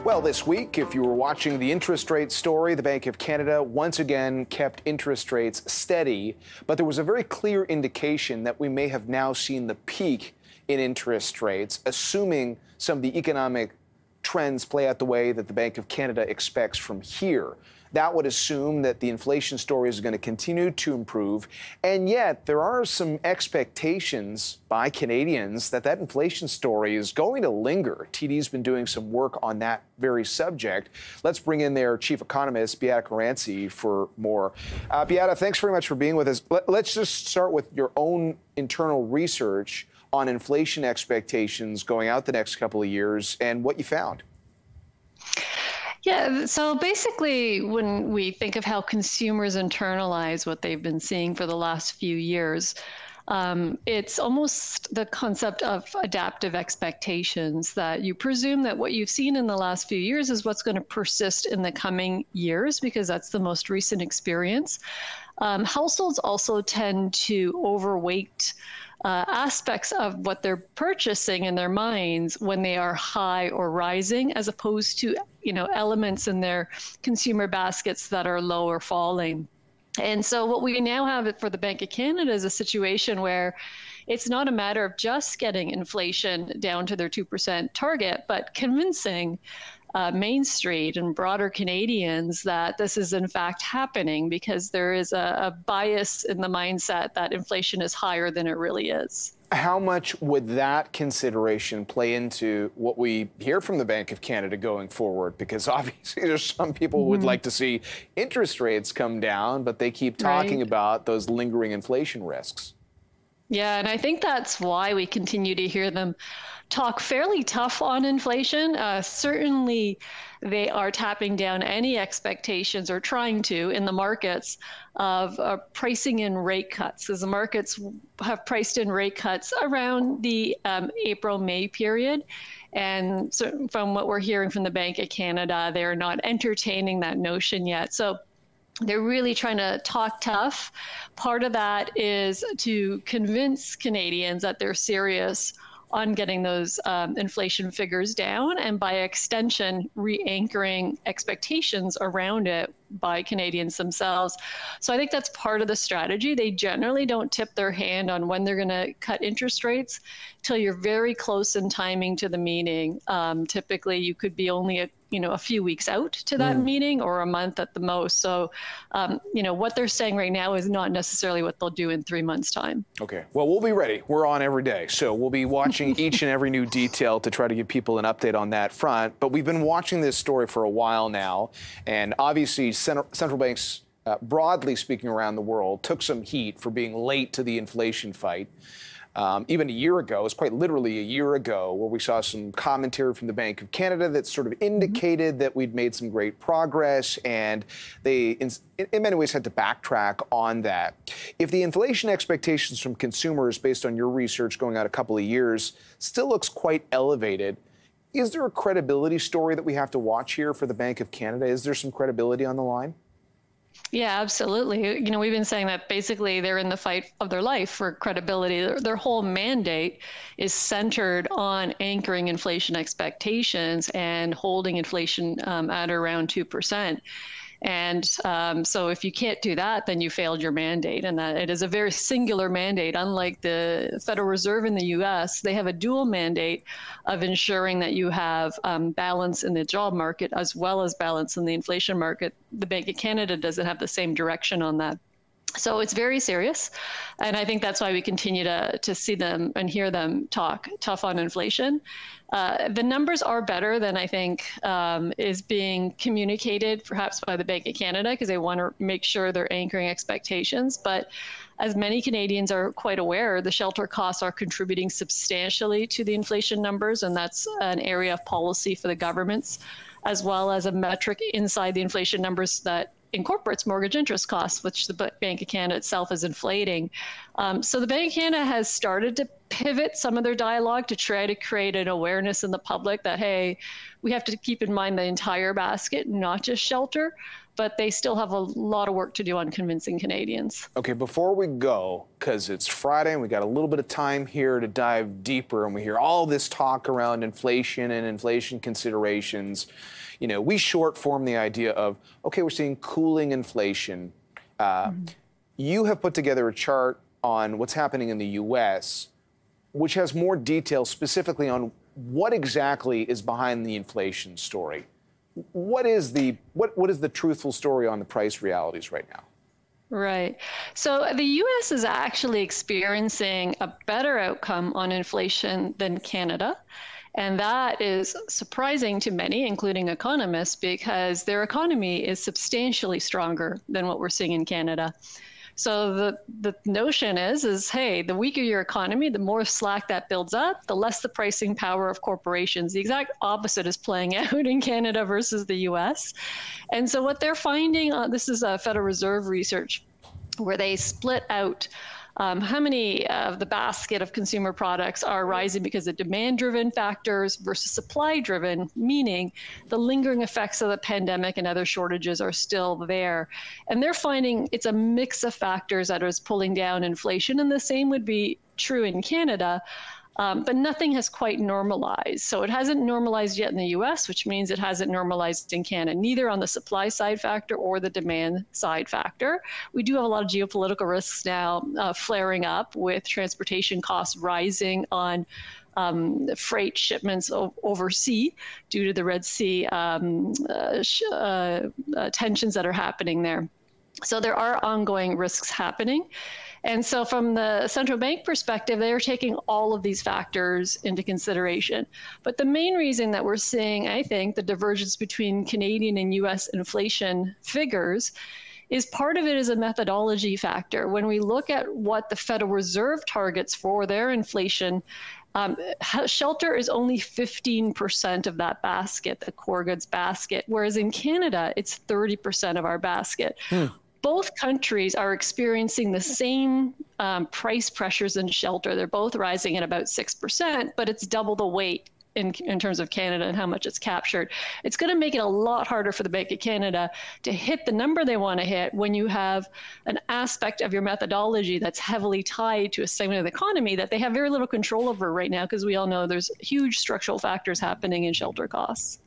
Well, this week, if you were watching the interest rate story, the Bank of Canada once again kept interest rates steady, but there was a very clear indication that we may have now seen the peak in interest rates, assuming some of the economic trends play out the way that the Bank of Canada expects from here. That would assume that the inflation story is going to continue to improve. And yet there are some expectations by Canadians that that inflation story is going to linger. TD's been doing some work on that very subject. Let's bring in their chief economist, Beata Caranci, for more. Beata, thanks very much for being with us. Let's just start with your own internal research on inflation expectations going out the next couple of years and what you found. Yeah, so basically, when we think of how consumers internalize what they've been seeing for the last few years, it's almost the concept of adaptive expectations, that you presume that what you've seen in the last few years is what's going to persist in the coming years, because that's the most recent experience. Households also tend to overweight aspects of what they're purchasing in their minds when they are high or rising, as opposed to, elements in their consumer baskets that are low or falling. And so what we now have for the Bank of Canada is a situation where it's not a matter of just getting inflation down to their 2% target, but convincing Main Street and broader Canadians that this is in fact happening, because there is a bias in the mindset that inflation is higher than it really is. How much would that consideration play into what we hear from the Bank of Canada going forward? Because obviously there's some people who would like to see interest rates come down, but they keep talking about those lingering inflation risks. Yeah, and I think that's why we continue to hear them talk fairly tough on inflation. Certainly, they are tapping down any expectations, or trying to, in the markets of pricing in rate cuts, as the markets have priced in rate cuts around the April-May period. And so from what we're hearing from the Bank of Canada, they're not entertaining that notion yet. So they're really trying to talk tough. Part of that is to convince Canadians that they're serious on getting those inflation figures down, and by extension, re-anchoring expectations around it by Canadians themselves. So I think that's part of the strategy. They generally don't tip their hand on when they're going to cut interest rates till you're very close in timing to the meeting. Typically, you could be only a few weeks out to that meeting, or a month at the most. So, what they're saying right now is not necessarily what they'll do in 3 months' time. Okay. Well, we'll be ready. We're on every day. So we'll be watching each and every new detail to try to give people an update on that front. But we've been watching this story for a while now. And obviously, central banks, broadly speaking around the world, took some heat for being late to the inflation fight. Even a year ago, it was quite literally a year ago, where we saw some commentary from the Bank of Canada that sort of indicated that we'd made some great progress, and they, in many ways, had to backtrack on that. If the inflation expectations from consumers, based on your research going out a couple of years, still looks quite elevated, is there a credibility story that we have to watch here for the Bank of Canada? Is there some credibility on the line? Yeah, absolutely. We've been saying that basically they're in the fight of their life for credibility. Their whole mandate is centered on anchoring inflation expectations and holding inflation at around 2%. And so if you can't do that, then you failed your mandate. And that it is a very singular mandate. Unlike the Federal Reserve in the US, they have a dual mandate of ensuring that you have balance in the job market as well as balance in the inflation market. The Bank of Canada doesn't have the same direction on that. So it's very serious. And I think that's why we continue to see them and hear them talk tough on inflation. The numbers are better than I think is being communicated perhaps by the Bank of Canada, because they want to make sure they're anchoring expectations. But as many Canadians are quite aware, the shelter costs are contributing substantially to the inflation numbers, and that's an area of policy for the governments, as well as a metric inside the inflation numbers that incorporates mortgage interest costs, which the Bank of Canada itself is inflating. So the Bank of Canada has started to pivot some of their dialogue to try to create an awareness in the public that, hey, we have to keep in mind the entire basket, not just shelter. but they still have a lot of work to do on convincing Canadians. Okay, before we go, because it's Friday and we got a little bit of time here to dive deeper, and we hear all this talk around inflation and inflation considerations, you know, we short form the idea of, okay, we're seeing cooling inflation. You have put together a chart on what's happening in the U.S., which has more detail specifically on what exactly is behind the inflation story. What is the truthful story on the price realities right now? Right. So the U.S. is actually experiencing a better outcome on inflation than Canada. And that is surprising to many, including economists, because their economy is substantially stronger than what we're seeing in Canada. So the notion is, hey, the weaker your economy, the more slack that builds up, the less the pricing power of corporations. The exact opposite is playing out in Canada versus the US. And so what they're finding, this is Federal Reserve research, where they split out how many of the basket of consumer products are rising because of demand-driven factors versus supply-driven, meaning the lingering effects of the pandemic and other shortages are still there. And they're finding it's a mix of factors that is pulling down inflation, and the same would be true in Canada. But nothing has quite normalized. So it hasn't normalized yet in the US, which means it hasn't normalized in Canada, neither on the supply side factor or the demand side factor. We do have a lot of geopolitical risks now flaring up with transportation costs rising on freight shipments overseas due to the Red Sea tensions that are happening there. So there are ongoing risks happening. And so from the central bank perspective, they are taking all of these factors into consideration. But the main reason that we're seeing, I think, the divergence between Canadian and US inflation figures is part of it is a methodology factor. When we look at what the Federal Reserve targets for their inflation, shelter is only 15% of that basket, the core goods basket, whereas in Canada, it's 30% of our basket. Both countries are experiencing the same price pressures in shelter. They're both rising at about 6%, but it's double the weight in terms of Canada and how much it's captured. It's going to make it a lot harder for the Bank of Canada to hit the number they want to hit when you have an aspect of your methodology that's heavily tied to a segment of the economy that they have very little control over right now, because we all know there's huge structural factors happening in shelter costs.